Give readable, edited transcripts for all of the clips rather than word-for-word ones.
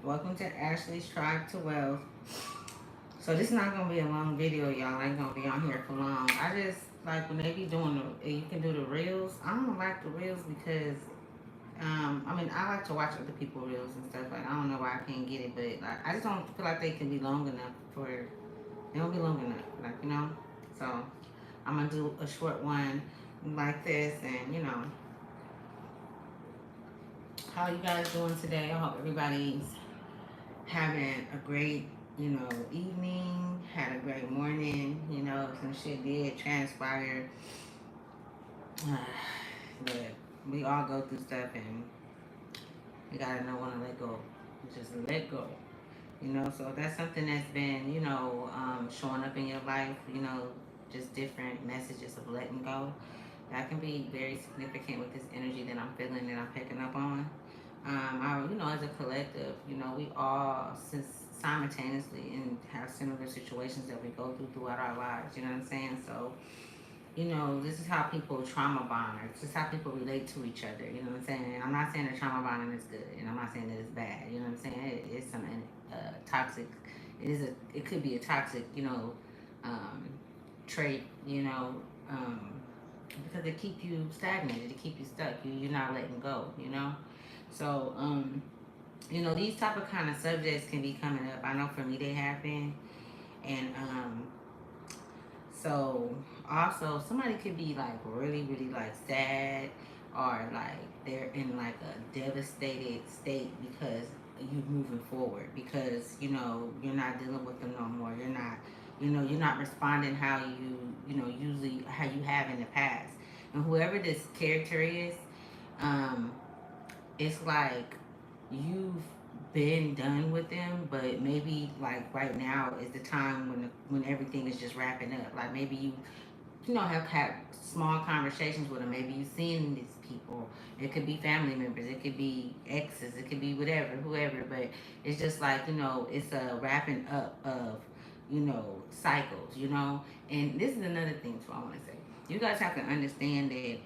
Welcome to Ashley's Tribe to Wealth. So this is not gonna be a long video, y'all. I ain't gonna be on here for long. I just like when they be doing you can do the reels. I don't like the reels because I mean I like to watch other people reels and stuff. Like I don't know why I can't get it, but like I just don't feel like they can be long enough for they don't be long enough, like So I'm gonna do a short one like this, and how you guys doing today? I hope everybody's having a great, evening, had a great morning, some shit did transpire. But we all go through stuff and you gotta know when to let go. Just let go. So if that's something that's been, showing up in your life, just different messages of letting go. That can be very significant with this energy that I'm feeling that I'm picking up on. As a collective, we all simultaneously and have similar situations that we go through throughout our lives. You know what I'm saying? So, this is how people trauma bond. This is how people relate to each other. You know what I'm saying? And I'm not saying that trauma bonding is good, and I'm not saying that it's bad. You know what I'm saying? It's some toxic. It could be a toxic, um, trait. Because it keep you stagnated. It keep you stuck. You're not letting go. So these type of kind of subjects can be coming up. I know for me they have been, and so also somebody could be like really, really like sad or like they're in like a devastated state because you moving forward because you're not dealing with them no more. You're not responding how usually how you have in the past. And whoever this character is, um, it's like you've been done with them, but maybe like right now is the time when everything is just wrapping up. Like maybe you have had small conversations with them. Maybe you've seen these people. It could be family members. It could be exes. It could be whatever, whoever. But it's just like it's a wrapping up of cycles. And this is another thing. So I want to say, you guys have to understand that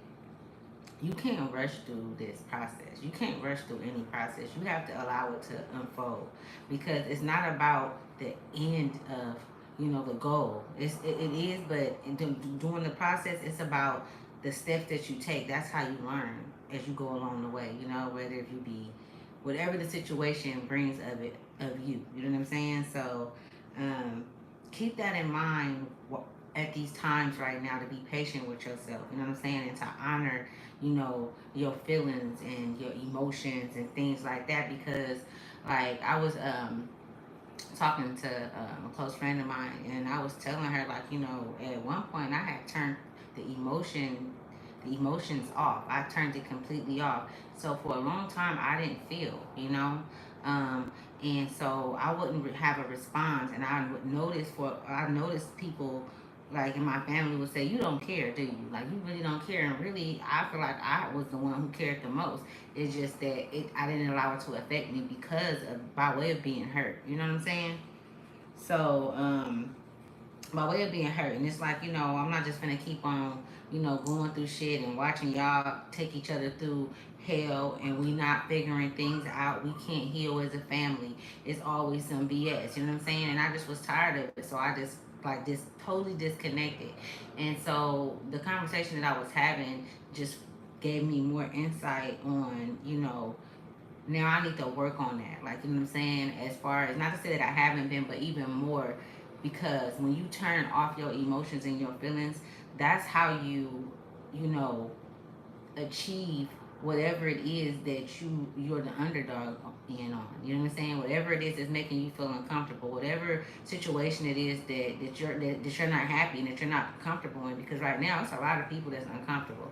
you can't rush through this process. You can't rush through any process. You have to allow it to unfold because it's not about the end of the goal. It is, but during the process, it's about the steps that you take. That's how you learn as you go along the way. Whether if you be whatever the situation brings of you. You know what I'm saying? So um, keep that in mind at these times right now to be patient with yourself. You know what I'm saying? And to honor your feelings and your emotions and things like that because like I was talking to a close friend of mine and I was telling her like at one point I had turned the emotions off. I turned it completely off. So for a long time I didn't feel um, and so I wouldn't have a response and I noticed people like in my family would say, you don't care, do you? Like you really don't care. And really I feel like I was the one who cared the most. It's just that I didn't allow it to affect me because of by way of being hurt. You know what I'm saying? So by way of being hurt, and it's like I'm not just gonna keep on going through shit and watching y'all take each other through hell and we not figuring things out. We can't heal as a family. It's always some BS. You know what I'm saying? And I just was tired of it, so I just like this totally disconnected. And so the conversation that I was having just gave me more insight on now I need to work on that. Like, you know what I'm saying? As far as, not to say that I haven't been, but even more, because when you turn off your emotions and your feelings, that's how you know, achieve whatever it is that you're the underdog in on. You know what I'm saying? Whatever it is that's making you feel uncomfortable, whatever situation it is that you're not happy and that you're not comfortable in. Because right now, it's a lot of people that's uncomfortable.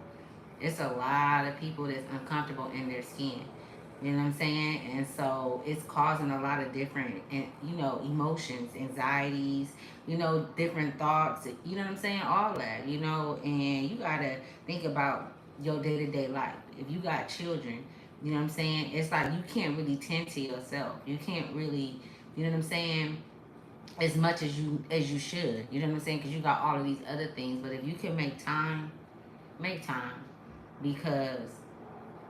It's a lot of people that's uncomfortable in their skin. You know what I'm saying? And so it's causing a lot of different, emotions, anxieties, different thoughts. You know what I'm saying? All that, and you gotta think about your day to day life. If you got children, you know what I'm saying? It's like you can't really tend to yourself. You can't really, you know what I'm saying? As much as you should. You know what I'm saying? Because you got all of these other things. But if you can make time, because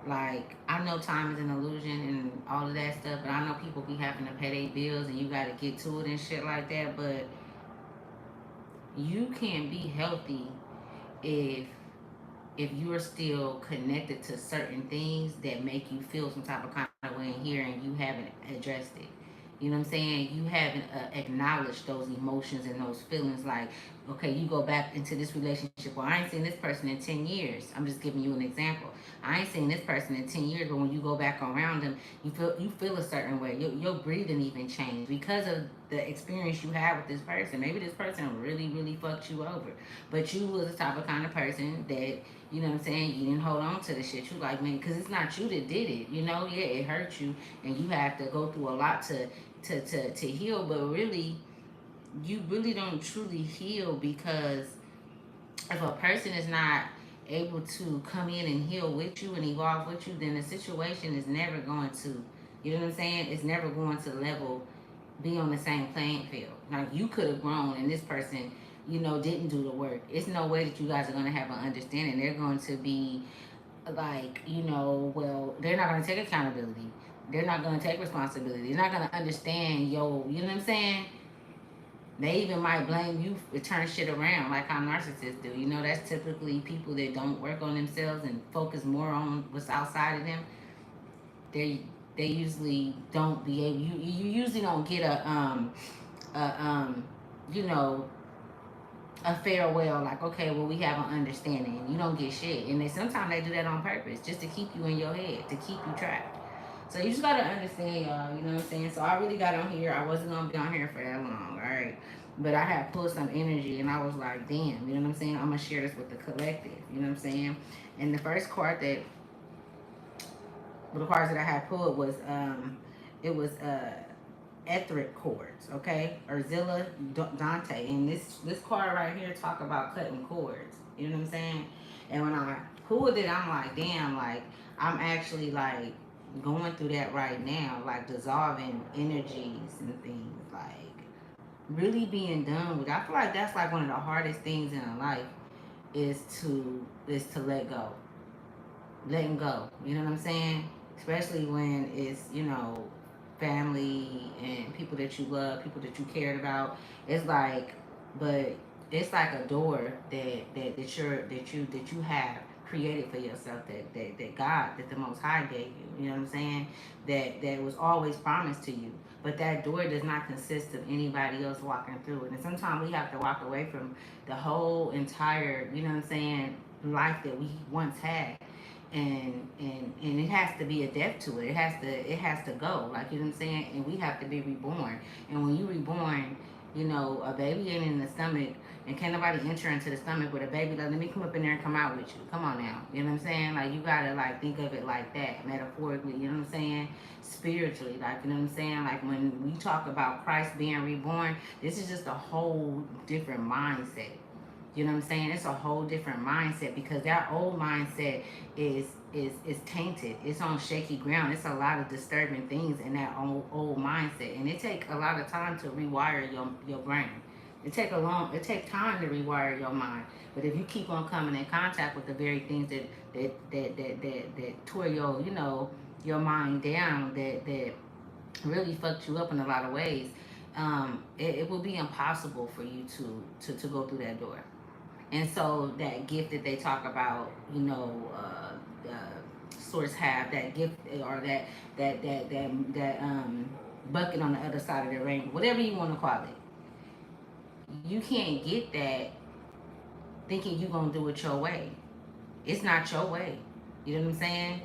Like, I know time is an illusion and all of that stuff, but I know people be having to pay their bills and you got to get to it and shit like that. But you can't be healthy if you're still connected to certain things that make you feel some type of kind of way in here and you haven't addressed it. You know what I'm saying? You haven't acknowledged those emotions and those feelings. Like, okay, you go back into this relationship. Well, I ain't seen this person in 10 years. I'm just giving you an example. I ain't seen this person in 10 years, but when you go back around them, you feel a certain way. Your breathing even changed because of the experience you had with this person. Maybe this person really, really fucked you over. But you was the type of kind of person that, you know what I'm saying, you didn't hold on to the shit. You like, man, because it's not you that did it. You know, yeah, it hurt you, and you have to go through a lot to heal. But really, you really don't truly heal because if a person is not able to come in and heal with you and evolve with you, then the situation is never going to, you know what I'm saying? It's never going to level, be on the same playing field. Like, you could have grown and this person, didn't do the work. It's no way that you guys are going to have an understanding. They're going to be like, well, they're not going to take accountability. They're not going to take responsibility. They're not going to understand, you know what I'm saying? They even might blame you for turn shit around like how narcissists do. That's typically people that don't work on themselves and focus more on what's outside of them. They usually don't be able. You usually don't get a you know a farewell, like, okay, well, we have an understanding. You don't get shit, and sometimes they do that on purpose just to keep you in your head, to keep you trapped. So you just gotta understand, y'all. You know what I'm saying? So I really got on here. I wasn't gonna be on here for that long, all right? But I had pulled some energy, and I was like, damn. You know what I'm saying? I'm gonna share this with the collective. You know what I'm saying? And the first card that, well, the cards that I had pulled was it was etheric cords, okay? Ursula Dante, and this card right here talk about cutting cords. You know what I'm saying? And when I pulled it, I'm like, damn, like, I'm actually like going through that right now, like dissolving energies and things, like really being done with. I feel like that's like one of the hardest things in life is to let go, letting go. You know what I'm saying? Especially when it's, family and people that you love, people that you cared about. It's like, but it's like a door that you have created for yourself, that God, that the Most High gave you. You know what I'm saying? That was always promised to you. But that door does not consist of anybody else walking through it. And sometimes we have to walk away from the whole entire, you know what I'm saying, life that we once had, and it has to be a death to it. It has to go. Like, you know what I'm saying? And we have to be reborn. And when you reborn, a baby ain't in the stomach, and can't nobody enter into the stomach with a baby. Like, let me come up in there and come out with you. Come on now. You know what I'm saying? Like, you gotta like think of it like that, metaphorically, you know what I'm saying? Spiritually, like, you know what I'm saying? Like, when we talk about Christ being reborn, this is just a whole different mindset. You know what I'm saying? It's a whole different mindset because that old mindset is tainted. It's on shaky ground. It's a lot of disturbing things in that old mindset, and it take a lot of time to rewire your brain. It take time to rewire your mind. But if you keep on coming in contact with the very things that tore your mind down, that really fucked you up in a lot of ways, it will be impossible for you to go through that door. And so that gift that they talk about, source have that gift, or that bucket on the other side of the rainbow, whatever you want to call it. You can't get that thinking you're gonna do it your way. It's not your way. You know what I'm saying?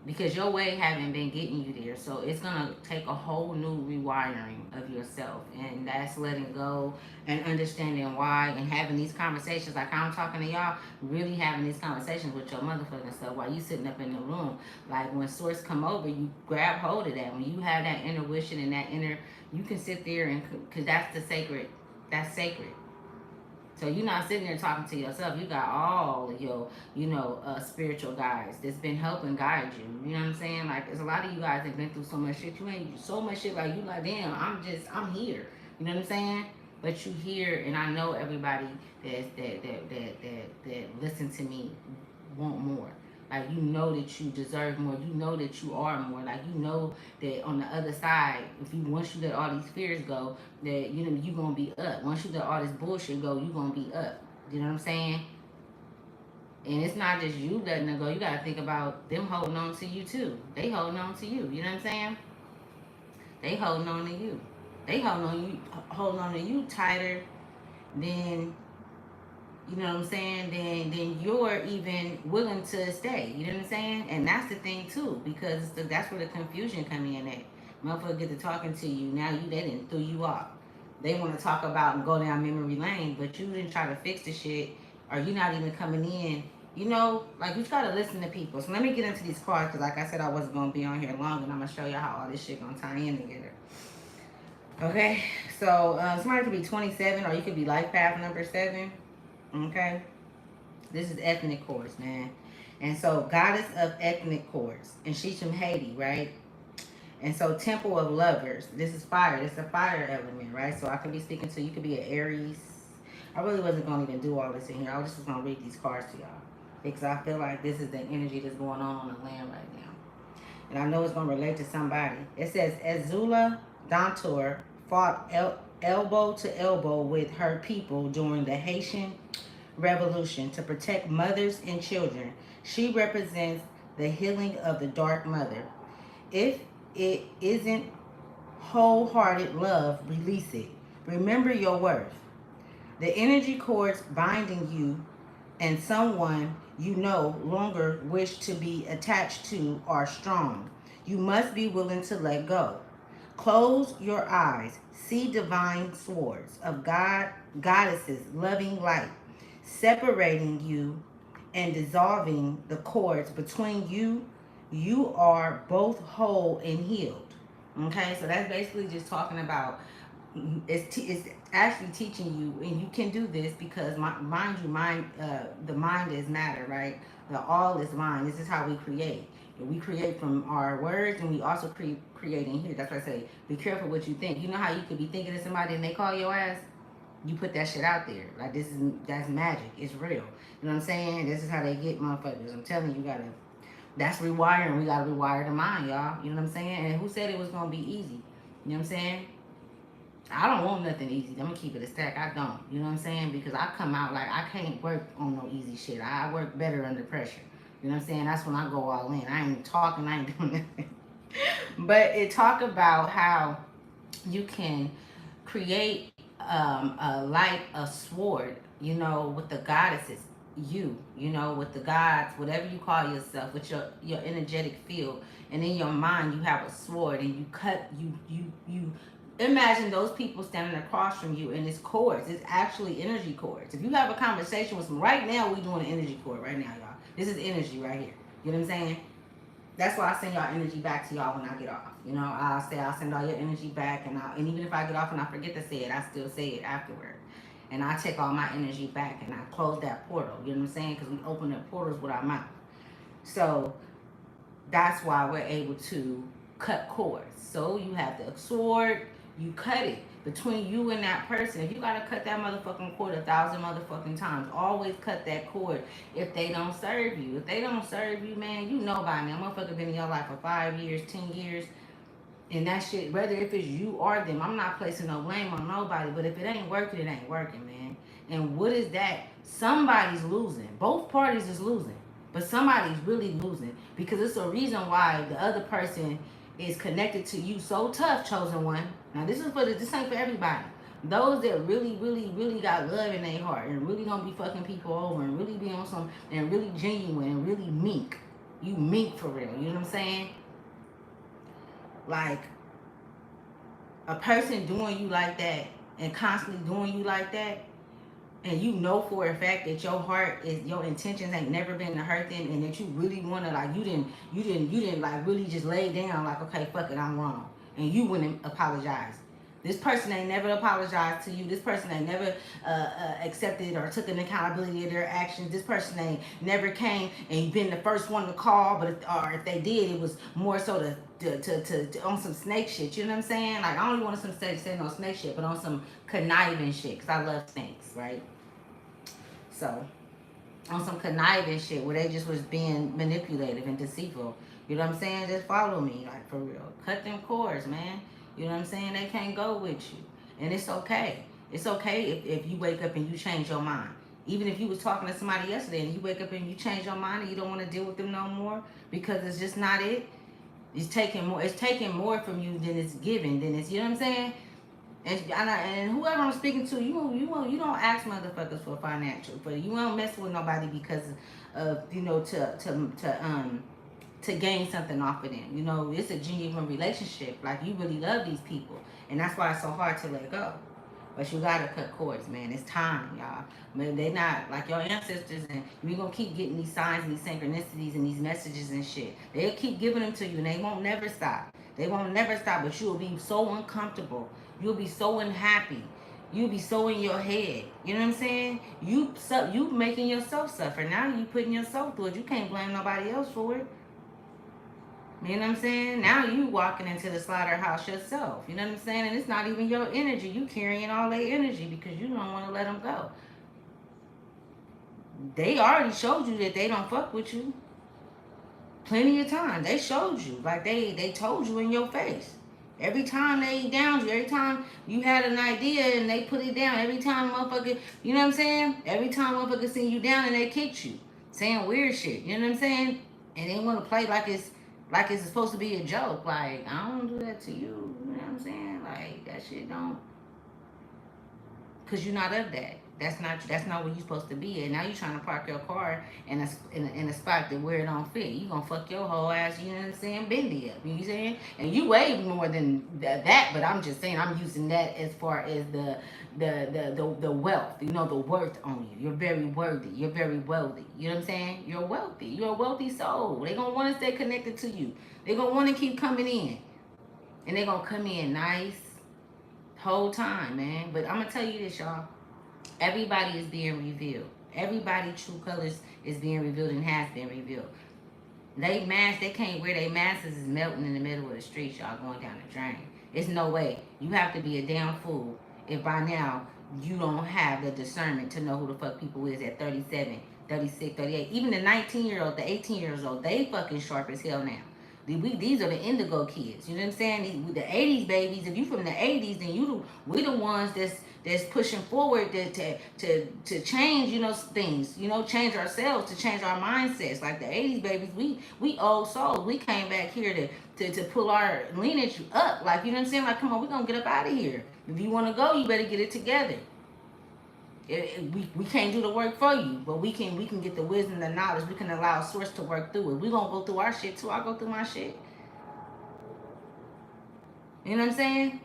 Because your way haven't been getting you there, so it's gonna take a whole new rewiring of yourself, and that's letting go and understanding why, and having these conversations like I'm talking to y'all, really having these conversations with your motherfucking self while you sitting up in the room. Like, when source come over, you grab hold of that. When you have that intuition and that inner, you can sit there, and because that's the sacred, that's sacred. So you're not sitting there talking to yourself. You got all of your, spiritual guides that's been helping guide you. You know what I'm saying? Like, there's a lot of you guys that been through so much shit. You ain't so much shit, like, you like, damn, I'm here. You know what I'm saying? But you here, and I know everybody that listen to me want more. Like, you know that you deserve more. You know that you are more. Like, you know that on the other side, if you once you let all these fears go, that you know you gonna be up. Once you let all this bullshit go, you gonna be up. You know what I'm saying? And it's not just you letting it go. You gotta think about them holding on to you too. They holding on to you. You know what I'm saying? They holding on to you. They holding on to you tighter than, you know what I'm saying, then you're even willing to stay. You know what I'm saying? And that's the thing too, because that's where the confusion come in at. Motherfucker get to talking to you, now they didn't threw you off. They want to talk about and go down memory lane, but you didn't try to fix the shit, or you not even coming in. You know, like, you try to listen to people. So let me get into these cards, because like I said, I wasn't going to be on here long, and I'm going to show you how all this shit going to tie in together. Okay, so somebody could be 27, or you could be life path number 7. Okay, this is ethnic chords, man. And so, goddess of ethnic chords, and she's from Haiti, right? And so, temple of lovers, this is fire. This is a fire element, right? So I could be speaking to, you could be an Aries. I really wasn't going to even do all this in here. I was just going to read these cards to y'all, because I feel like this is the energy that's going on the land right now. And I know it's going to relate to somebody. It says, Azula Dantour fought elbow to elbow with her people during the Haitian Revolution to protect mothers and children. She represents the healing of the Dark Mother. If it isn't wholehearted love, release it. Remember your worth. The energy cords binding you and someone you no longer wish to be attached to are strong. You must be willing to let go. Close your eyes. See divine swords of God, goddesses, loving light, separating you and dissolving the cords between you. You are both whole and healed. Okay, so that's basically just talking about, it's actually teaching you, and you can do this because, mind you, the mind is matter, right? The all is mind. This is how we create. We create from our words, and we also create in here. That's why I say, be careful what you think. You know how you could be thinking of somebody and they call your ass? You put that shit out there. Like, that's magic. It's real. You know what I'm saying? This is how they get motherfuckers. I'm telling you, that's rewiring. We gotta rewire the mind, y'all. You know what I'm saying? And who said it was gonna be easy? You know what I'm saying? I don't want nothing easy. I'm gonna keep it a stack. I don't. You know what I'm saying? Because I come out like, I can't work on no easy shit. I work better under pressure. You know what I'm saying? That's when I go all in. I ain't talking. I ain't doing nothing. But it talk about how you can create a sword, you know, with the goddesses, you know, with the gods, whatever you call yourself, with your energetic field, and in your mind you have a sword, and you cut, you imagine those people standing across from you, and it's cords. It's actually energy cords. If you have a conversation with them right now, we doing an energy cord right now, y'all. This is energy right here. You know what I'm saying? That's why I send y'all energy back to y'all when I get off. You know, I'll send all your energy back, and even if I get off and I forget to say it, I still say it afterward. And I take all my energy back and I close that portal. You know what I'm saying? Because we open up portals with our mouth. So that's why we're able to cut cords. So you have the sword, you cut it between you and that person. If you gotta cut that motherfucking cord 1,000 motherfucking times, always cut that cord if they don't serve you. If they don't serve you, man, you know by now. Motherfucker been in your life for 5 years, 10 years, and that shit, whether if it's you or them, I'm not placing no blame on nobody, but if it ain't working, it ain't working, man. And what is that? Somebody's losing. Both parties is losing. But somebody's really losing, because it's a reason why the other person is connected to you so tough, chosen one. Now this ain't for everybody. Those that really, really, really got love in their heart and really don't be fucking people over and really be on some, and really genuine and really meek. You meek for real. You know what I'm saying? Like, a person doing you like that and constantly doing you like that, and you know for a fact that your heart is, your intentions ain't never been to hurt them, and that you really want to, like, you didn't like really just lay down like, okay, fuck it, I'm wrong, and you wouldn't apologize. This person ain't never apologized to you. This person ain't never accepted or took an accountability of their actions. This person ain't never came and been the first one to call, but if they did, it was more so to on some snake shit. You know what I'm saying? Like, I don't even want to say no snake shit, but on some conniving shit, because I love snakes, right? So on some conniving shit where they just was being manipulative and deceitful. You know what I'm saying? Just follow me, like for real. Cut them cords, man. You know what I'm saying? They can't go with you. And it's okay. It's okay if you wake up and you change your mind. Even if you was talking to somebody yesterday and you wake up and you change your mind and you don't want to deal with them no more because it's just not it. It's taking more from you than it's giving. Than it's, you know what I'm saying? And whoever I'm speaking to, you don't ask motherfuckers for financial, but you don't mess with nobody because of, you know, to gain something off of them. You know, it's a genuine relationship. Like, you really love these people, and that's why it's so hard to let go. But you gotta cut cords, man. It's time, y'all. Man, they not like your ancestors, and we gonna keep getting these signs and these synchronicities and these messages and shit. They'll keep giving them to you, and they won't never stop. They won't never stop. But you'll be so uncomfortable. You'll be so unhappy. You'll be so in your head. You know what I'm saying? You making yourself suffer. Now you putting yourself through it. You can't blame nobody else for it. You know what I'm saying? Now you walking into the slaughterhouse yourself. You know what I'm saying? And it's not even your energy. You carrying all their energy because you don't want to let them go. They already showed you that they don't fuck with you. Plenty of time. They showed you. Like they told you in your face. Every time they downed you, every time you had an idea and they put it down, every time motherfucker, you know what I'm saying? Every time motherfucker seen you down and they kicked you. Saying weird shit. You know what I'm saying? And they want to play like it's supposed to be a joke. Like, I don't do that to you. You know what I'm saying? Like, that shit don't. Because you're not of that. That's not where you're supposed to be. And now you're trying to park your car in a spot that where it don't fit. You gonna fuck your whole ass, you know what I'm saying? Bendy up. You know what I'm saying? And you weigh more than that, but I'm just saying I'm using that as far as the wealth, you know, the worth on you. You're very worthy. You're very wealthy. You know what I'm saying? You're wealthy. You're a wealthy soul. They gonna want to stay connected to you. They gonna want to keep coming in. And they gonna come in nice whole time, man. But I'm gonna tell you this, y'all. Everybody is being revealed. Everybody true colors is being revealed and has been revealed. They can't wear their masks is melting in the middle of the street, y'all, going down the drain. It's no way. You have to be a damn fool if by now you don't have the discernment to know who the fuck people is at 37, 36, 38. Even the 19-year-old, the 18-year-old, they fucking sharp as hell now. These are the indigo kids. You know what I'm saying? The 80s babies. If you from the 80s, then we the ones that's pushing forward to change, you know, things. You know, change ourselves, to change our mindsets. Like the 80s babies, we old souls. We came back here to pull our lineage up. Like, you know what I'm saying? Like, come on, we're gonna get up out of here. If you wanna go, you better get it together. We can't do the work for you, but we can get the wisdom, the knowledge. We can allow a source to work through it. We gonna go through our shit too. I go through my shit. You know what I'm saying?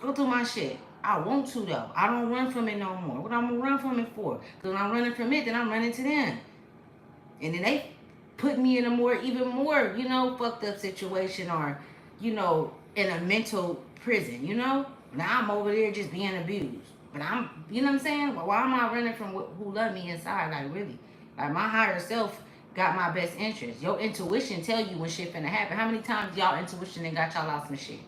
Go through my shit. I want to though. I don't run from it no more. What I'm gonna run from it for? Because when I'm running from it, then I'm running to them. And then they put me in a even more, you know, fucked up situation, or, you know, in a mental prison, you know? Now I'm over there just being abused. But you know what I'm saying? Why am I running from who love me inside? Like, really? Like, my higher self got my best interest. Your intuition tell you when shit finna happen. How many times y'all intuition and got y'all out some shit?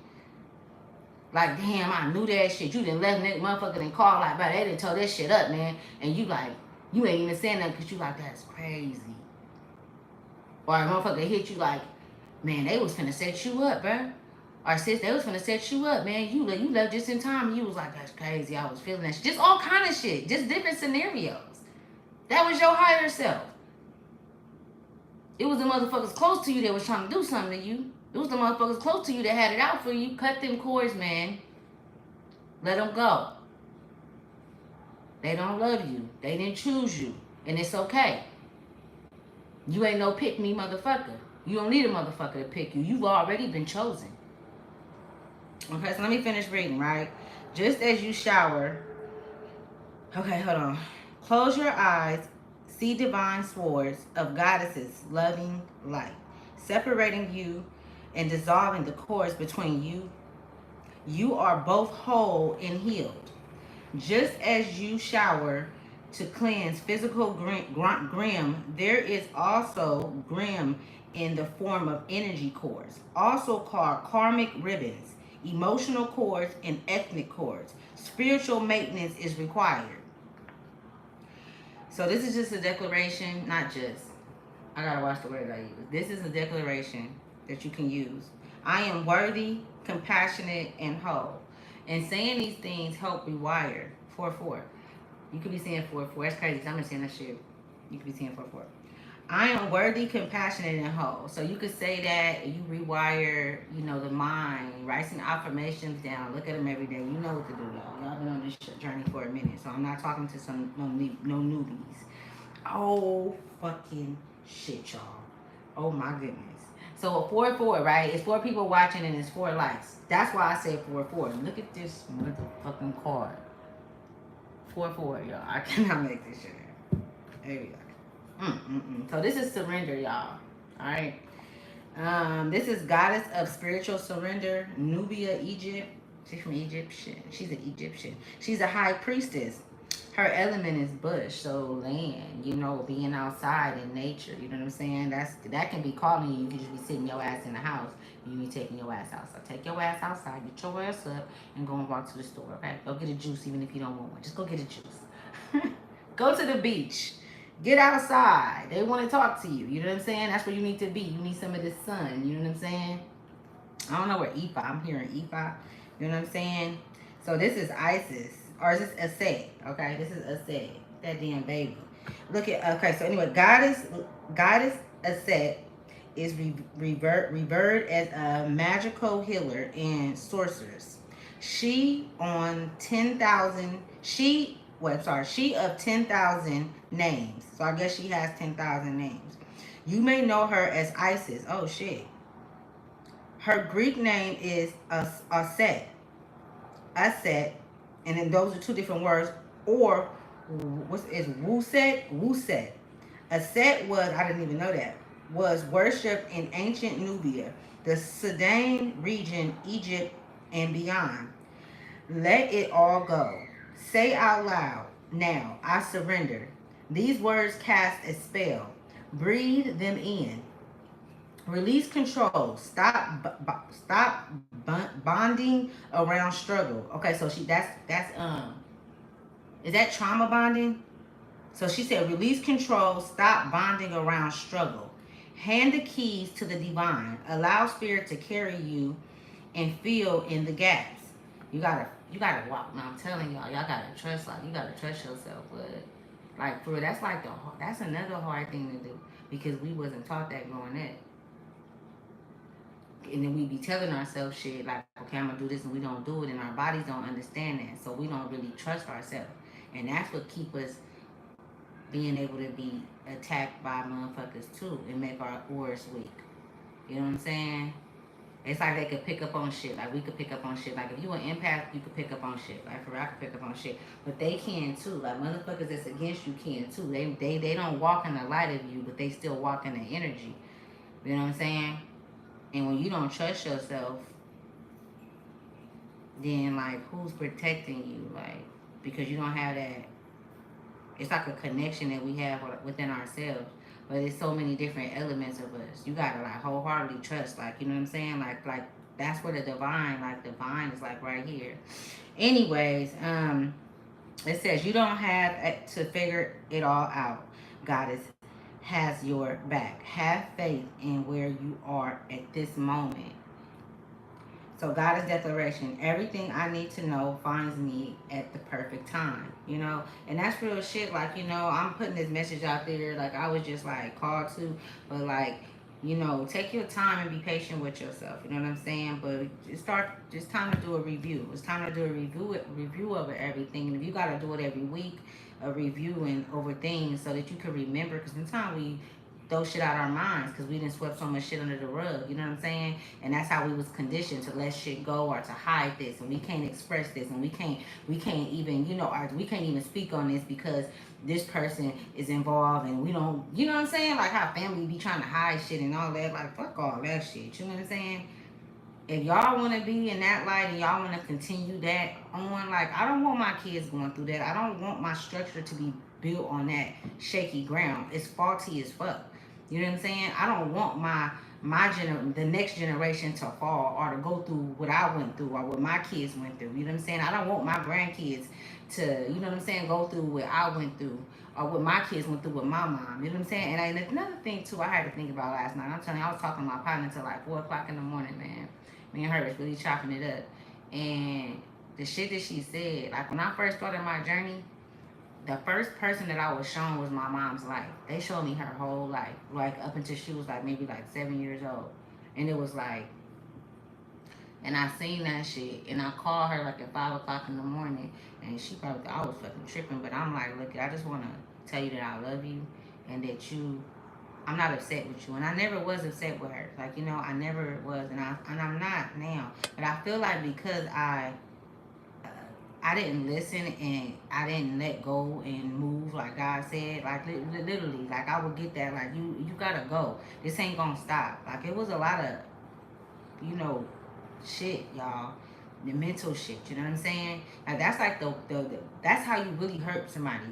Like, damn, I knew that shit. You didn't let that motherfucker didn't call like, but they didn't tell that shit up, man. And you like, you ain't even saying that because you like, that's crazy. Or a motherfucker hit you like, man, they was finna set you up, bruh. Or sis, they was finna set you up, man. You left just in time. And you was like, that's crazy. I was feeling that shit. Just all kind of shit. Just different scenarios. That was your higher self. It was the motherfuckers close to you that was trying to do something to you. It was the motherfuckers close to you that had it out for you. Cut them cords, man. Let them go. They don't love you. They didn't choose you. And it's okay. You ain't no pick me motherfucker. You don't need a motherfucker to pick you. You've already been chosen. Okay, so let me finish reading, right? Just as you shower. Okay, hold on. Close your eyes. See divine swords of goddesses' loving light, separating you and dissolving the cords between you. You are both whole and healed. Just as you shower to cleanse physical grim, there is also grim in the form of energy cords, also called karmic ribbons, emotional cords, and ethnic cords. Spiritual maintenance is required. So this is just a declaration, not just. I gotta watch the word I use. This is a declaration that you can use. I am worthy, compassionate, and whole. And saying these things help rewire. 4-4. You could be saying 4-4. That's crazy. 'Cause I'm not saying that shit. You could be saying 4-4. I am worthy, compassionate, and whole. So you could say that you rewire, the mind, write some affirmations down, look at them every day. You know what to do, y'all. Y'all been on this journey for a minute, so I'm not talking to some no newbies. Oh fucking shit, y'all. Oh my goodness. So a 4-4, right? It's 4 people watching and it's 4 likes. That's why I said 4-4. Look at this motherfucking card. 4-4, y'all. I cannot make this shit up. There we go. So this is surrender, y'all. All right. This is goddess of spiritual surrender, Nubia, Egypt. She's from Egypt. She's an Egyptian. She's a high priestess. Her element is bush, so land. Being outside in nature. You know what I'm saying? That can be calling you. You can just be sitting your ass in the house. You be taking your ass outside. Take your ass outside. Get your ass up and go and walk to the store. Okay? Go get a juice, even if you don't want one. Just go get a juice. Go to the beach. Get outside. They want to talk to you. You know what I'm saying? That's where you need to be. You need some of this sun. You know what I'm saying? I don't know where Ifa. I'm hearing Ifa. You know what I'm saying? So this is Isis. Or is this Aset? Okay, this is Aset. That damn baby. Look at, okay, so anyway, goddess Aset is revered as a magical healer and sorceress. She on 10,000, she of 10,000 names. So I guess she has 10,000 names. You may know her as Isis. Oh shit. Her Greek name is Aset. Aset, and then those are two different words. Or what is Wuset? Wuset. Aset was, I didn't even know that, was worshipped in ancient Nubia, the Sudan region, Egypt, and beyond. Let it all go. Say out loud, now, I surrender. These words cast a spell. Breathe them in. Release control. Stop bonding around struggle. Okay, so that's is that trauma bonding? So she said release control, stop bonding around struggle. Hand the keys to the divine. Allow spirit to carry you and fill in the gaps. You gotta walk. Now I'm telling y'all gotta trust. Like you gotta trust yourself. But like for real, that's another hard thing to do because we wasn't taught that growing up. And then we be telling ourselves shit like, okay, I'm gonna do this, and we don't do it, and our bodies don't understand that, so we don't really trust ourselves, and that's what keep us being able to be attacked by motherfuckers too, and make our auras weak. You know what I'm saying? It's like they could pick up on shit. Like we could pick up on shit. Like if you an empath, you could pick up on shit. Like for real, I could pick up on shit. But they can too. Like motherfuckers that's against you can too. They don't walk in the light of you, but they still walk in the energy. You know what I'm saying? And when you don't trust yourself, then like who's protecting you? Like because you don't have that. It's like a connection that we have within ourselves. But it's so many different elements of us. You gotta like wholeheartedly trust. Like you know what I'm saying? Like that's where the divine is like right here. Anyways, it says you don't have to figure it all out. God has your back. Have faith in where you are at this moment. So Goddess declaration, everything I need to know finds me at the perfect time. And that's real shit. Like, I'm putting this message out there, like I was just like called to, but like, take your time and be patient with yourself. You know what I'm saying? But it's time to do a review. It's time to do a review of everything. And if you gotta do it every week, a review and over things so that you can remember, because sometimes we throw shit out our minds because we didn't swept so much shit under the rug. You know what I'm saying? And that's how we was conditioned to let shit go or to hide this, and we can't express this, and we can't even we can't even speak on this because this person is involved, and we don't. You know what I'm saying? Like how family be trying to hide shit and all that. Like fuck all that shit. You know what I'm saying? If y'all want to be in that light and y'all want to continue that on, like I don't want my kids going through that. I don't want my structure to be built on that shaky ground. It's faulty as fuck. You know what I'm saying? I don't want the next generation to fall or to go through what I went through or what my kids went through. You know what I'm saying? I don't want my grandkids to, you know what I'm saying, go through what I went through or what my kids went through with my mom. You know what I'm saying? And another thing too, I had to think about last night. I'm telling you, I was talking to my partner until like 4 o'clock in the morning, man. Me and her was really chopping it up, and the shit that she said, like when I first started my journey, the first person that I was shown was my mom's life. They showed me her whole life, like up until she was like maybe like 7 years old. And it was like, and I seen that shit, and I called her like at 5 o'clock in the morning, and she probably thought I was fucking tripping, but I'm like, look, I just want to tell you that I love you, and that I'm not upset with you, and I never was upset with her. Like, you know, I never was, and I'm not now. But I feel like because I didn't listen and I didn't let go and move like God said. Like literally, like I would get that. Like you gotta go. This ain't gonna stop. Like it was a lot of, you know, shit, y'all. The mental shit. You know what I'm saying? Like that's like the that's how you really hurt somebody.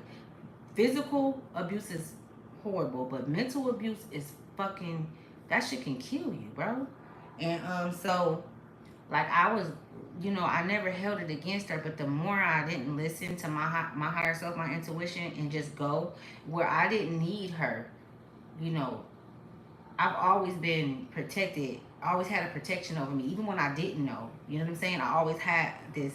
Physical abuse is horrible, but mental abuse is fucking. That shit can kill you, bro. And so like I was, you know, I never held it against her, but the more I didn't listen to my higher self, my intuition, and just go where I didn't need her, you know, I've always been protected. I always had a protection over me, even when I didn't know. You know what I'm saying? I always had this.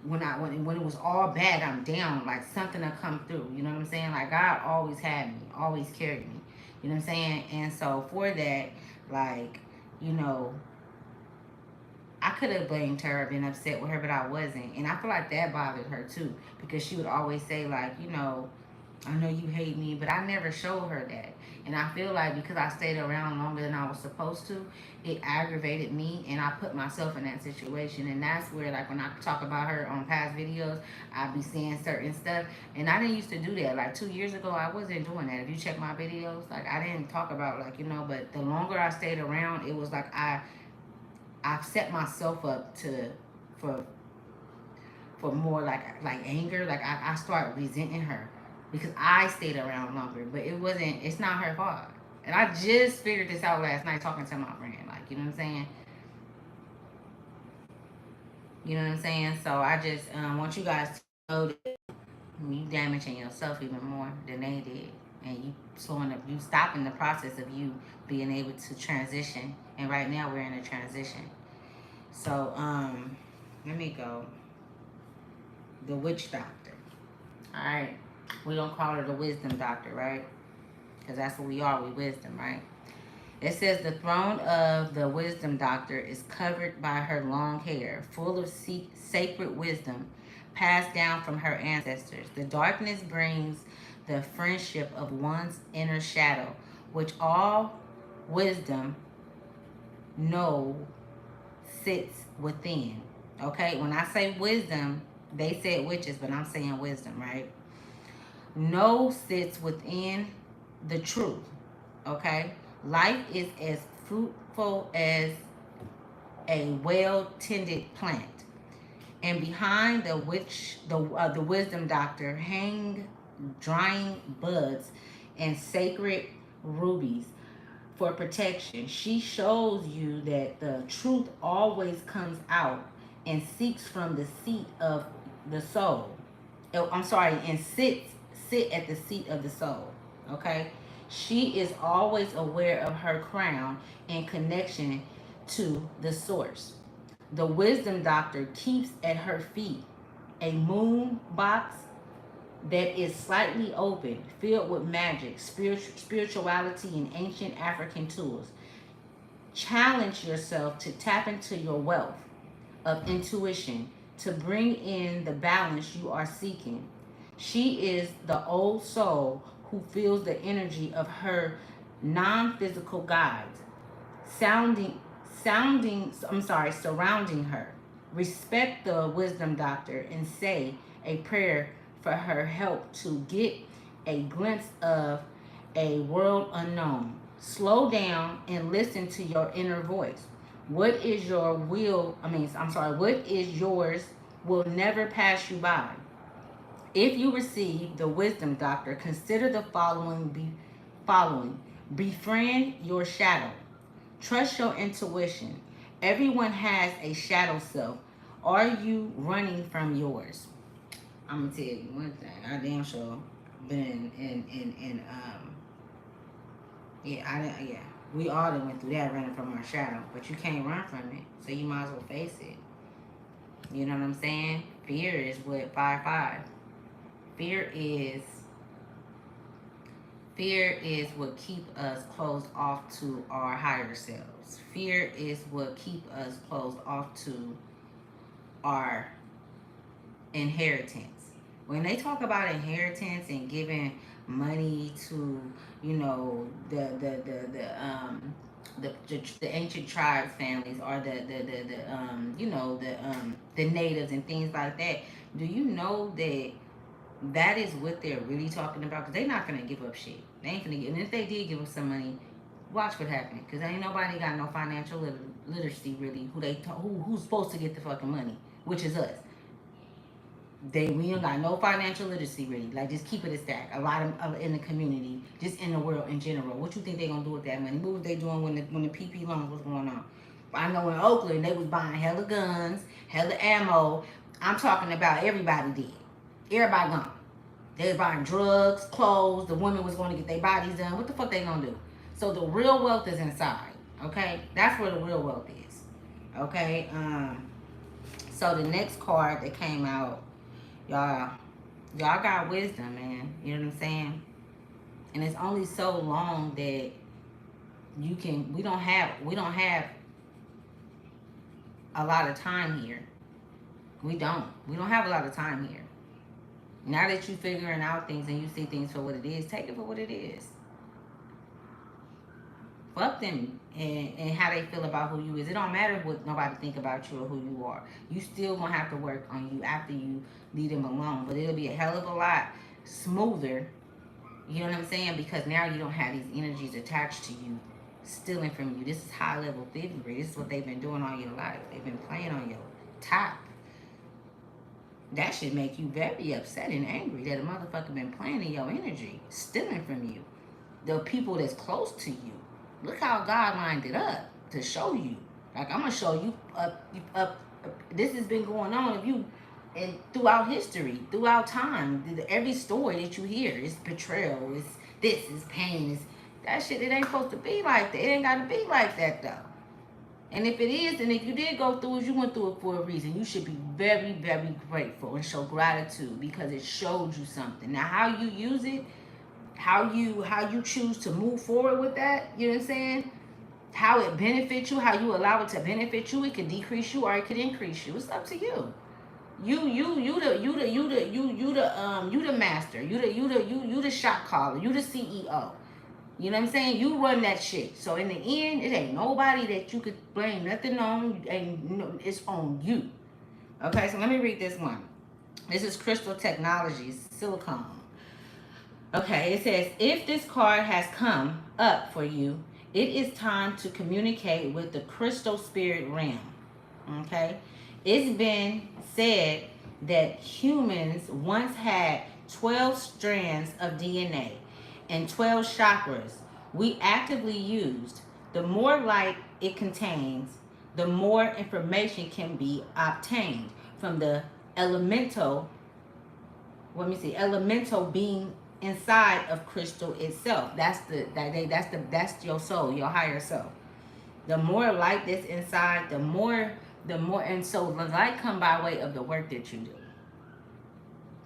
When it was all bad, I'm down. Like something to come through. You know what I'm saying? Like God always had me, always carried me. You know what I'm saying? And so for that, like, you know, I could have blamed her or been upset with her, but I wasn't. And I feel like that bothered her too, because she would always say, like, you know, I know you hate me, but I never showed her that. And I feel like because I stayed around longer than I was supposed to, it aggravated me, and I put myself in that situation. And that's where, like, when I talk about her on past videos, I be saying certain stuff. And I didn't used to do that. Like 2 years ago, I wasn't doing that. If you check my videos, like, I didn't talk about, like, you know, but the longer I stayed around, it was like I've set myself up to for for more like anger. Like I start resenting her because I stayed around longer. But it's not her fault. And I just figured this out last night talking to my friend. Like, you know what I'm saying? You know what I'm saying? So I just want you guys to know that you damaging yourself even more than they did. And you stopping the process of you being able to transition. And right now we're in a transition. So, let me go. The witch doctor. All right. We don't call her the wisdom doctor, right? Because that's what we are. We wisdom, right? It says the throne of the wisdom doctor is covered by her long hair, full of sacred wisdom passed down from her ancestors. The darkness brings the friendship of one's inner shadow, which all wisdom know sits within. Okay, when I say wisdom, they said witches, but I'm saying wisdom, right? No sits within the truth. Okay, life is as fruitful as a well tended plant, and behind the wisdom doctor hang drying buds and sacred rubies for protection. She shows you that the truth always comes out and seeks from the seat of the soul. Oh, I'm sorry, and sit at the seat of the soul. Okay? She is always aware of her crown and connection to the source. The wisdom doctor keeps at her feet a moon box that is slightly open, filled with magic, spirituality, and ancient African tools. Challenge yourself to tap into your wealth of intuition to bring in the balance you are seeking. She is the old soul who feels the energy of her non-physical guides, surrounding her. Respect the wisdom doctor and say a prayer for her help to get a glimpse of a world unknown. Slow down and listen to your inner voice. What is your will? What is yours will never pass you by. If you receive the wisdom doctor, consider the following. Befriend your shadow. Trust your intuition. Everyone has a shadow self. Are you running from yours? I'm gonna tell you one thing. I damn sure been in yeah, I didn't yeah. We all done went through that running from our shadow, but you can't run from it. So you might as well face it. You know what I'm saying? Fear is what 5-5. Fear is Fear is what keep us closed off to our higher selves. Fear is what keep us closed off to our inheritance. When they talk about inheritance and giving money to, you know, the ancient tribes families or the you know the natives and things like that, do you know that that is what they're really talking about? Because they're not gonna give up shit. They ain't gonna give. And if they did give up some money, watch what happens. Because ain't nobody got no financial literacy really. Who's supposed to get the fucking money, which is us. We don't got no financial literacy really. Like just keep it a stack. A lot of in the community, just in the world in general. What you think they gonna do with that money? What was they doing when the PP loans was going on? I know in Oakland they was buying hella guns, hella ammo. I'm talking about everybody did. Everybody gone. They was buying drugs, clothes. The women was going to get their bodies done. What the fuck they gonna do? So the real wealth is inside. Okay, that's where the real wealth is. Okay. So the next card that came out, y'all, y'all got wisdom, man. You know what I'm saying? And it's only so long that you can. We don't have a lot of time here. We don't have a lot of time here. Now that you figuring out things and you see things for what it is, take it for what it is. Fuck them and how they feel about who you is. It don't matter what nobody think about you or who you are. You still gonna have to work on you after you leave them alone. But it'll be a hell of a lot smoother. You know what I'm saying? Because now you don't have these energies attached to you, stealing from you. This is high level thievery. This is what they've been doing all your life. They've been playing on your top. That should make you very upset and angry that a motherfucker been playing in your energy, stealing from you. The people that's close to you. Look how God lined it up to show you. Like I'm gonna show you this has been going on. If you and throughout history, throughout time, every story that you hear is betrayal. Is this is pain. Is that shit? It ain't supposed to be like that. It ain't gotta be like that though. And if it is, and if you did go through it, you went through it for a reason. You should be very, very grateful and show gratitude because it showed you something. Now, how you use it, how you choose to move forward with that, you know what I'm saying? How it benefits you, how you allow it to benefit you, it can decrease you or it could increase you. It's up to you. You the master. You the shot caller. You the CEO. You know what I'm saying? You run that shit. So in the end, it ain't nobody that you could blame nothing on. It's on you. Okay, so let me read this one. This is Crystal Technologies, Silicone. Okay, it says if this card has come up for you, it is time to communicate with the crystal spirit realm. Okay, it's been said that humans once had 12 strands of DNA and 12 chakras we actively used. The more light it contains, the more information can be obtained from the elemental, let me see, elemental being inside of crystal itself. That's your soul, your higher self. The more light that's inside, the more and so the light come by way of the work that you do.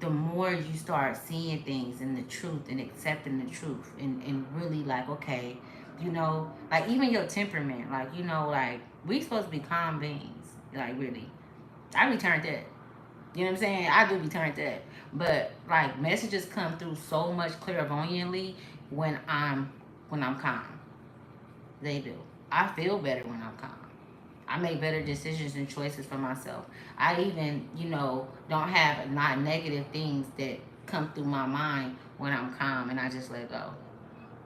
The more you start seeing things and the truth and accepting the truth and really like, okay, like even your temperament, like, like we supposed to be calm beings. Like really. I be turned that. You know what I'm saying? I do be turned that. But like messages come through so much clairvoyantly when I'm calm. They do. I feel better when I'm calm. I make better decisions and choices for myself. I even, don't have not negative things that come through my mind when I'm calm and I just let go.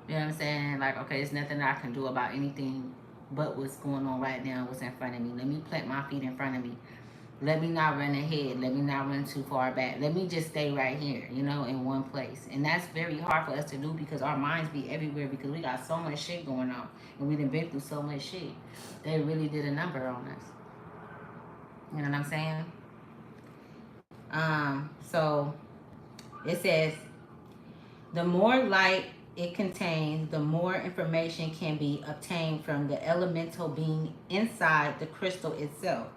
You know what I'm saying? Like, okay, there's nothing that I can do about anything but what's going on right now, what's in front of me. Let me plant my feet in front of me Let me not run ahead. Let me not run too far back. Let me just stay right here, in one place. And that's very hard for us to do because our minds be everywhere because we got so much shit going on. And we done been through so much shit. They really did a number on us. You know what I'm saying? So it says, the more light it contains, the more information can be obtained from the elemental being inside the crystal itself.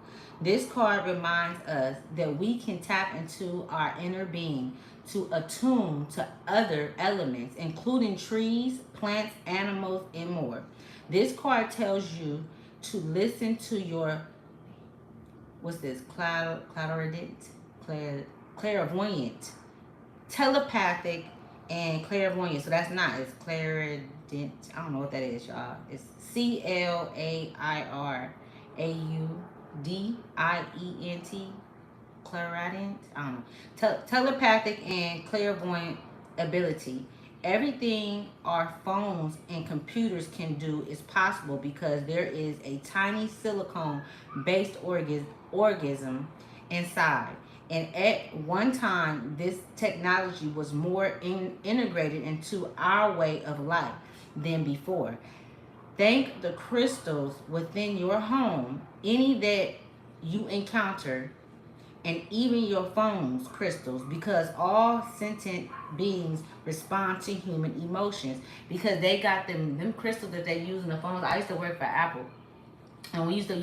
This card reminds us that we can tap into our inner being to attune to other elements, including trees, plants, animals, and more. This card tells you to listen to your, what's this, clairvoyant, telepathic, and clairvoyant. So that's not, it's clairaudient. I don't know what that is, y'all. It's CLAIRAUDIENT. Clairaudient. I don't know. Telepathic and clairvoyant ability. Everything our phones and computers can do is possible because there is a tiny silicone based organism inside. And at one time, this technology was more integrated into our way of life than before. Thank the crystals within your home, any that you encounter, and even your phone's crystals, because all sentient beings respond to human emotions because they got them crystals that they use in the phones. I used to work for Apple, and we used to,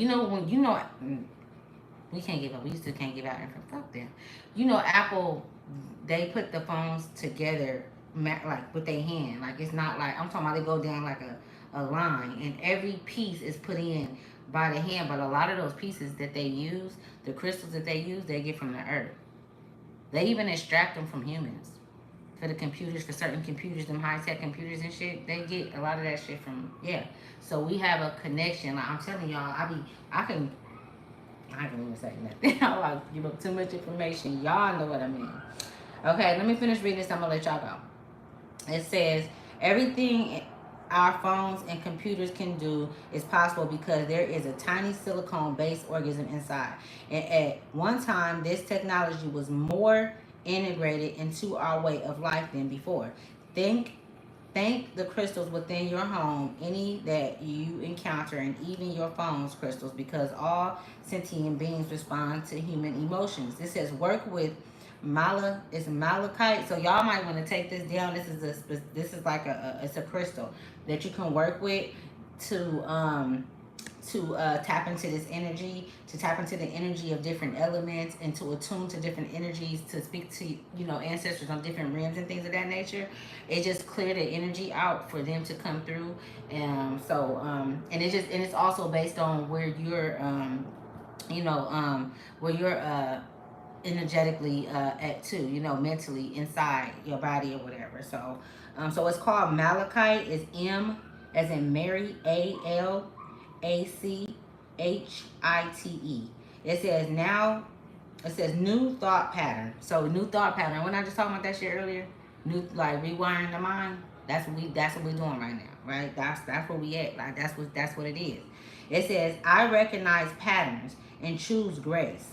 we can't give up. We used to can't give out info. Fuck them. Apple, they put the phones together like with their hand. Like it's not like, I'm talking about they go down like a line, and every piece is put in by the hand. But a lot of those pieces that they use, the crystals that they use, they get from the earth. They even extract them from humans. For the computers, for certain computers, them high tech computers and shit, they get a lot of that shit from, yeah. So we have a connection. Like I'm telling y'all, I can't even say nothing. I like give up too much information. Y'all know what I mean. Okay, let me finish reading this. I'm gonna let y'all go. It says everything our phones and computers can do is possible because there is a tiny silicone-based organism inside. And at one time, this technology was more integrated into our way of life than before. Think Thank the crystals within your home, any that you encounter, and even your phone's crystals, because all sentient beings respond to human emotions. This says work with it's malachite. So y'all might want to take this down. This is like it's a crystal that you can work with to tap into this energy, to tap into the energy of different elements, and to attune to different energies, to speak to ancestors on different realms and things of that nature. It just clear the energy out for them to come through. And it's also based on where you're where you're energetically at too, mentally inside your body or whatever. So it's called malachite. It's M as in Mary, ALACHITE. It says new thought pattern. So new thought pattern. When I just talking about that shit earlier, new, like rewiring the mind. That's what we're doing right now, right? That's where we at. Like that's what it is. It says I recognize patterns and choose grace,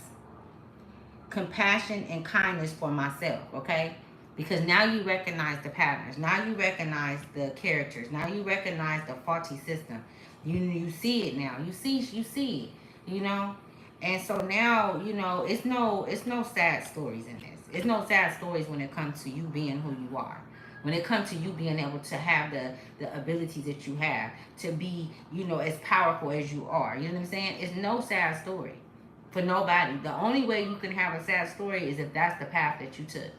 compassion, and kindness for myself. Okay. Because now you recognize the patterns. Now you recognize the characters. Now you recognize the faulty system. You see it now. You see it. And so now it's no sad stories in this. It's no sad stories when it comes to you being who you are. When it comes to you being able to have the abilities that you have, to be as powerful as you are. You know what I'm saying? It's no sad story for nobody. The only way you can have a sad story is if that's the path that you took,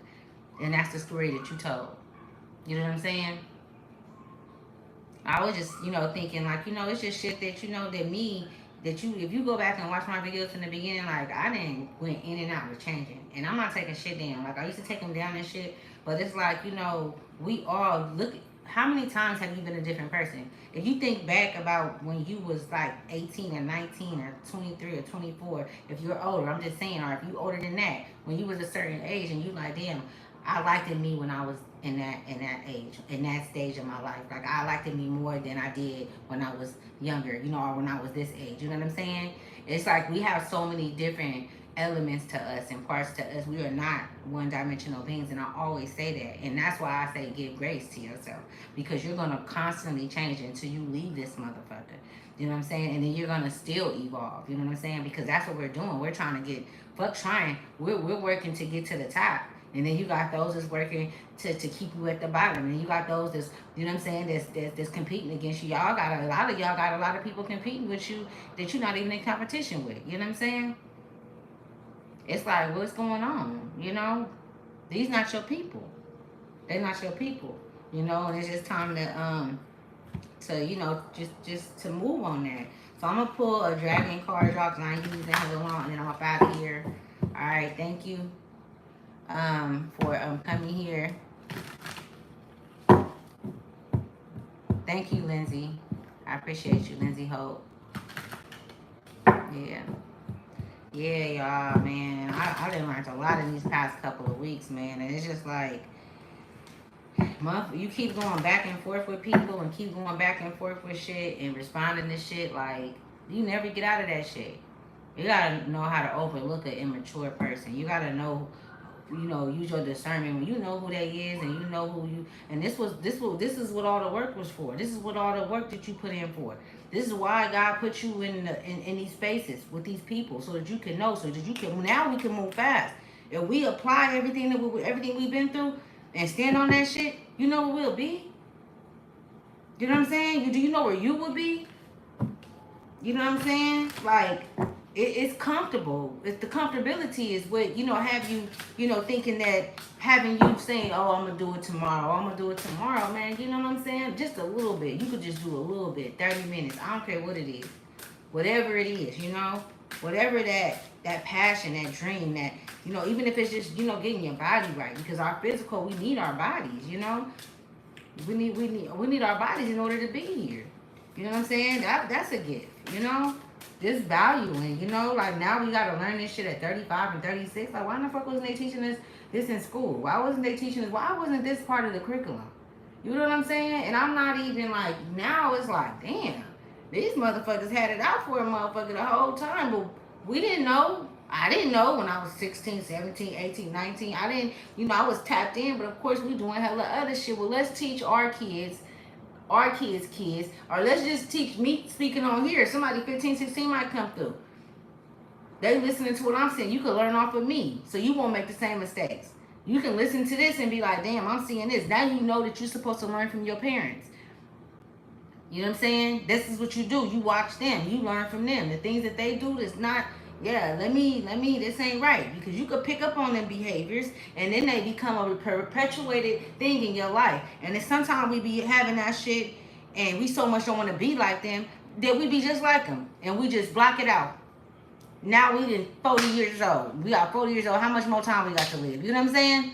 and that's the story that you told. You know what I'm saying? I was just, thinking like, it's just shit that if you go back and watch my videos from the beginning, like I didn't went in and out with changing, and I'm not taking shit down. Like I used to take them down and shit, but it's like we all look. How many times have you been a different person? If you think back about when you was like 18 or 19 or 23 or 24, if you're older, I'm just saying, or if you older than that, when you was a certain age and you like, damn, I liked it me when I was in that age, in that stage of my life. Like I liked it me more than I did when I was younger, or when I was this age. You know what I'm saying? It's like we have so many different elements to us and parts to us. We are not one-dimensional beings, and I always say that. And that's why I say give grace to yourself, because you're gonna constantly change until you leave this motherfucker. You know what I'm saying? And then you're gonna still evolve. You know what I'm saying? Because that's what we're doing. We're trying to get fuck trying. We're working to get to the top. And then you got those that's working to keep you at the bottom. And you got those that's, you know what I'm saying, that's competing against you. Y'all got a lot of y'all got a lot of people competing with you that you're not even in competition with. You know what I'm saying? It's like, what's going on? You know, these not your people. They're not your people. You know, and it's just time to you know just to move on that. So I'm gonna pull a dragon card, y'all, cause I ain't using it long, and then I'm up out of here. All right, thank you for coming here. Thank you, Lindsay. I appreciate you, Lindsay Hope. Yeah. Yeah, y'all, man. I done learned a lot in these past couple of weeks, man. And it's just like, you keep going back and forth with people and keep going back and forth with shit and responding to shit, like, you never get out of that shit. You gotta know how to overlook an immature person. You gotta know, you know, use your discernment when you know who they is and you know who you. And this is what all the work was for. This is what all the work that you put in for. This is why God put you in these spaces with these people, so that you can know, so that you can, now we can move fast. If we apply everything we've been through and stand on that shit, you know where we'll be. You know what I'm saying? Do you know where you would be? You know what I'm saying? Like, it's comfortable. It's the comfortability is what, you know, have you, you know, thinking that, having you saying, oh, I'm gonna do it tomorrow. I'm gonna do it tomorrow, man. You know what I'm saying? Just a little bit. You could just do a little bit, 30 minutes. I don't care what it is, whatever it is. You know, whatever that passion, that dream, that, you know, even if it's just, you know, getting your body right, because our physical, we need our bodies. You know, we need our bodies in order to be here. You know what I'm saying? That's a gift. You know, this valuing. You know, like, now we gotta learn this shit at 35 and 36. Like, why the fuck wasn't they teaching us this in school? Why wasn't they teaching us? Why wasn't this part of the curriculum? You know what I'm saying? And I'm not even like, now it's like, damn, these motherfuckers had it out for a motherfucker the whole time, but we didn't know. I didn't know when I was 16, 17, 18, 19. I didn't, you know, I was tapped in, but of course we doing hella other shit. Well, let's teach our kids, or let's just teach me speaking on here. Somebody 15, 16 might come through. They listening to what I'm saying. You can learn off of me, so you won't make the same mistakes. You can listen to this and be like, damn, I'm seeing this. Now you know that you're supposed to learn from your parents. You know what I'm saying? This is what you do. You watch them. You learn from them. The things that they do is not, yeah, this ain't right. Because you could pick up on them behaviors, and then they become a perpetuated thing in your life. And then sometimes we be having that shit, and we so much don't want to be like them, that we be just like them. And we just block it out. Now we been 40 years old. We got 40 years old. How much more time we got to live? You know what I'm saying?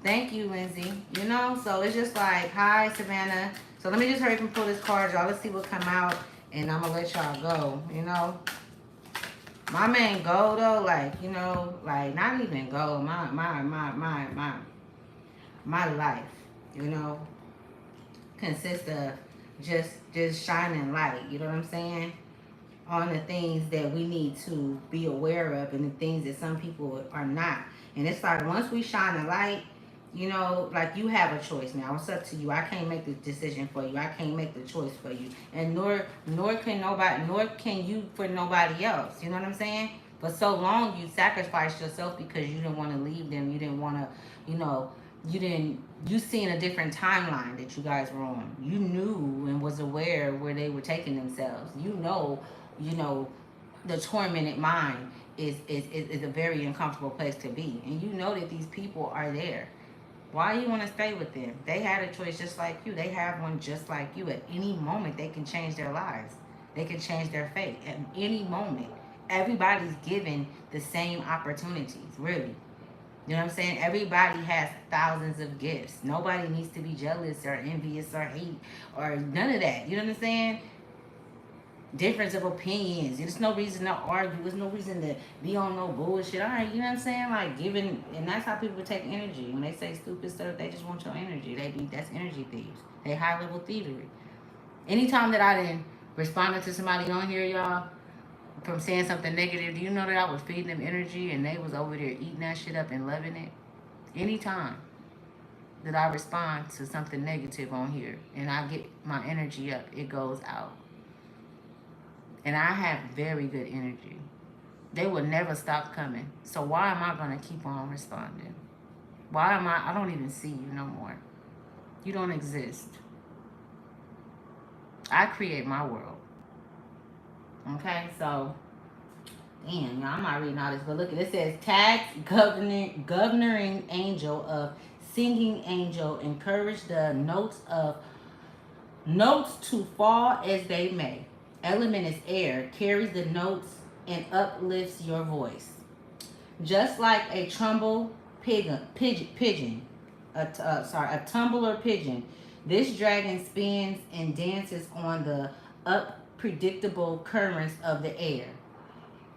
Thank you, Lindsay. You know, so it's just like, hi, Savannah. So let me just hurry up and pull this card, y'all. Let's see what come out, and I'm gonna let y'all go. You know, my main goal though, like, you know, like, not even goal. My life, you know, consists of just shining light. You know what I'm saying? On the things that we need to be aware of, and the things that some people are not. And it's like, once we shine a light, you know, like, you have a choice now. It's up to you. I can't make the decision for you. I can't make the choice for you. And nor can you for nobody else. You know what I'm saying? For so long you sacrificed yourself because you didn't want to leave them. You didn't want to, you know, you seen a different timeline that you guys were on. You knew and was aware where they were taking themselves. You know, the tormented mind is a very uncomfortable place to be. And you know that these people are there. Why you want to stay with them? They had a choice just like you. They have one just like you. At any moment, they can change their lives. They can change their fate at any moment. Everybody's given the same opportunities, really. You know what I'm saying? Everybody has thousands of gifts. Nobody needs to be jealous or envious or hate or none of that. You know what I'm saying? Difference of opinions. There's no reason to argue. There's no reason to be on no bullshit. All right, you know what I'm saying? Like, giving, and that's how people take energy. When they say stupid stuff, they just want your energy. That's energy thieves. They high level thievery. Anytime that I didn't responded to somebody on here, y'all, from saying something negative. Do you know that I was feeding them energy and they was over there eating that shit up and loving it? Anytime that I respond to something negative on here and I get my energy up, it goes out. And I have very good energy. They will never stop coming. So why am I going to keep on responding? Why am I don't even see you no more. You don't exist. I create my world. Okay, so damn, y'all, I'm not reading all this, but look, it says tags governing angel of singing angel encourage the notes to fall as they may. Element is air, carries the notes and uplifts your voice. Just like a trumble pigeon, a tumbler pigeon. This dragon spins and dances on the unpredictable currents of the air.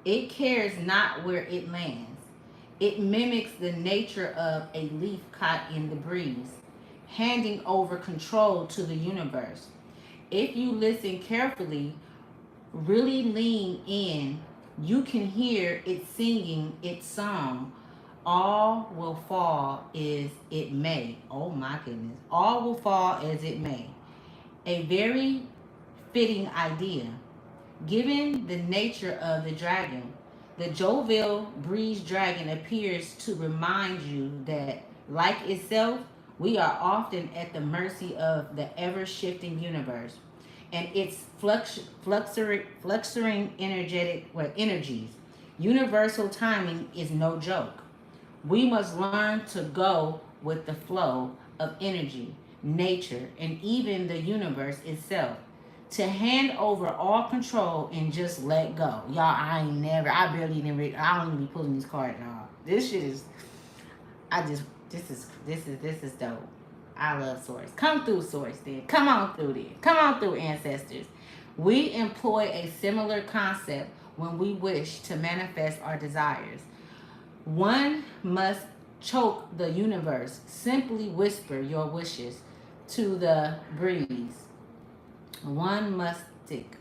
It cares not where it lands. It mimics the nature of a leaf caught in the breeze, handing over control to the universe. If you listen carefully, really lean in, you can hear it singing its song. All will fall as it may. Oh my goodness. All will fall as it may. A very fitting idea. Given the nature of the dragon, the jovial breeze dragon appears to remind you that, like itself, we are often at the mercy of the ever shifting universe and its fluctuating energies. Universal timing is no joke. We must learn to go with the flow of energy, nature, and even the universe itself. To hand over all control and just let go. Y'all, I barely even I don't even be pulling these cards, y'all. This shit is, I just, this is dope. I love source. Come through, source, then. Come on through, then. Come on through, ancestors. We employ a similar concept when we wish to manifest our desires. One must choke the universe. Simply whisper your wishes to the breeze. One mystic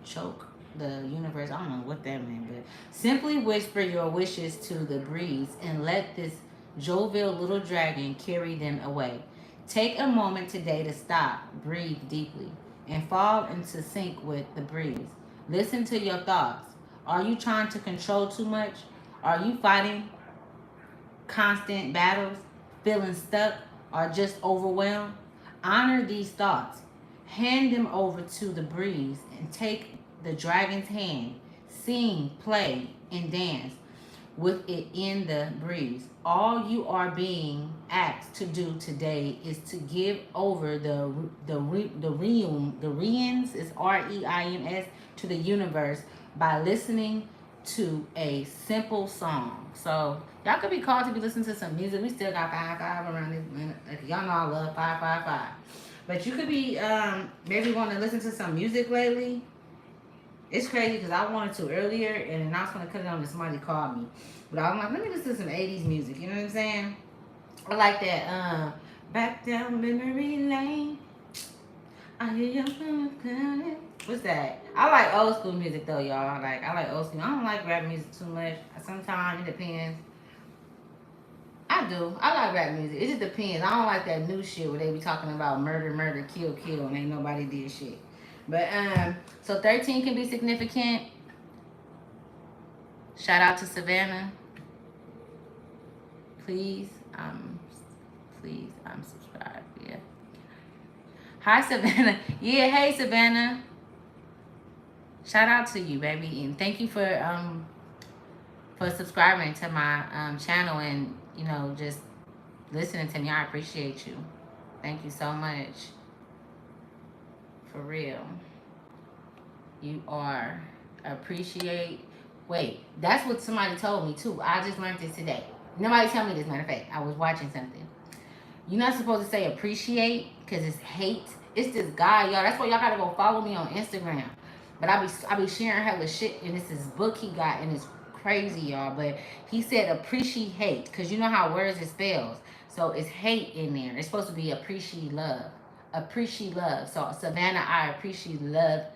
choke the universe. I don't know what that meant, but simply whisper your wishes to the breeze and let this jovial little dragon carry them away. Take a moment today to stop, breathe deeply, and fall into sync with the breeze. Listen to your thoughts. Are you trying to control too much? Are you fighting constant battles, feeling stuck, or just overwhelmed? Honor these thoughts. Hand them over to the breeze and take the dragon's hand. Sing, play, and dance with it in the breeze. All you are being asked to do today is to give over the reins is REINS to the universe by listening to a simple song. So y'all could be called to be listening to some music. We still got 5 around this minute. Y'all know I love 5. But you could be maybe want to listen to some music lately. It's crazy because I wanted to earlier and then I was going to cut it on and somebody called me. But I'm like, let me listen to some 80s music. You know what I'm saying? I like that. Back down memory lane. I hear you. What's that? I like old school music though, y'all. I like old school. I don't like rap music too much. Sometimes it depends. I do. I like rap music. It just depends. I don't like that new shit where they be talking about murder, kill, and ain't nobody did shit. But so 13 can be significant. Shout out to Savannah. Please, I'm subscribed. Yeah. Hi, Savannah. Yeah, hey, Savannah. Shout out to you, baby, and thank you for subscribing to my channel and just listening to me. I appreciate you. Thank you so much. For real. You are appreciate. Wait, that's what somebody told me too. I just learned this today. Nobody tell me this. Matter of fact, I was watching something. You're not supposed to say appreciate because it's hate. It's this guy, y'all. That's why y'all gotta go follow me on Instagram. But I be sharing hella shit, and it's this book he got, and it's crazy, y'all. But he said appreciate because you know how words is spells. So it's hate in there. It's supposed to be appreciate love. Appreciate love. So Savannah, I appreciate love.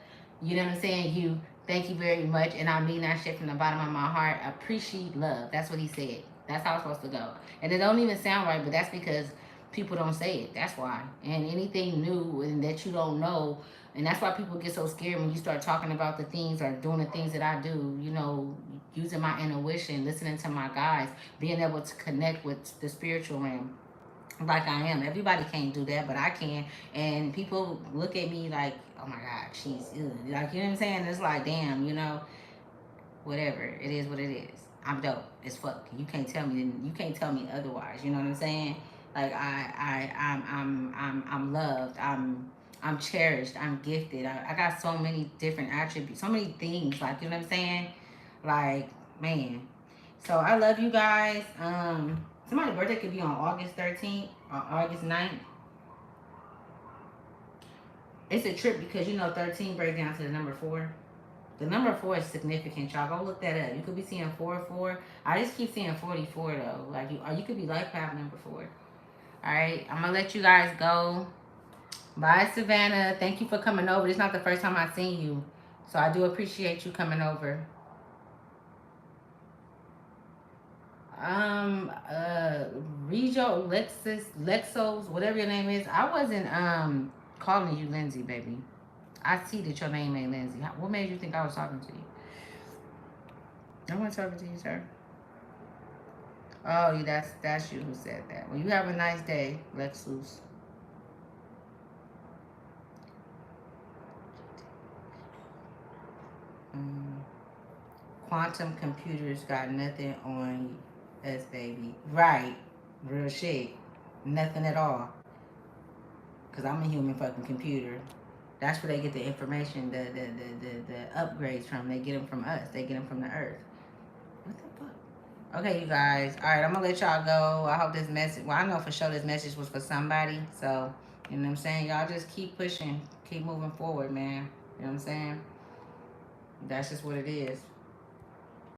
You know what I'm saying? You Thank you very much. And I mean that shit from the bottom of my heart. Appreciate love. That's what he said. That's how it's supposed to go. And it don't even sound right, but that's because people don't say it. That's why. And anything new and that you don't know, and that's why people get so scared when you start talking about the things or doing the things that I do, you know, using my intuition, listening to my guides, being able to connect with the spiritual realm like I am. Everybody can't do that, but I can. And people look at me like, oh my God, she's ugh. Like, you know what I'm saying? It's like, damn, you know, whatever. It is what it is. I'm dope as fuck. You can't tell me otherwise. You know what I'm saying? Like I'm loved. I'm cherished. I'm gifted. I got so many different attributes, so many things. Like, you know what I'm saying? Like, man. So I love you guys. Somebody's birthday could be on August 13th or August 9th. It's a trip because you know 13 breaks down to the number 4. The number 4 is significant, y'all. Go look that up. You could be seeing 4. I just keep seeing 44 though. Like you, or you could be life path number 4. All right, I'm gonna let you guys go. Bye, Savannah. Thank you for coming over. This is not the first time I've seen you, so I do appreciate you coming over. Rejo, Lexos, whatever your name is. I wasn't calling you Lindsay, baby. I see that your name ain't Lindsay. What made you think I was talking to you? I wasn't talking to you, sir. Oh, that's you who said that. Well, you have a nice day, Lexus. Um, Quantum computers got nothing on us, baby. Right. Real shit. Nothing at all. Because I'm a human fucking computer. That's where they get the information, the upgrades from. They get them from us. They get them from the earth. What the fuck? Okay, you guys. All right, I'm going to let y'all go. I hope this message, well, I know for sure this message was for somebody. So, you know what I'm saying? Y'all just keep pushing. Keep moving forward, man. You know what I'm saying? That's just what it is.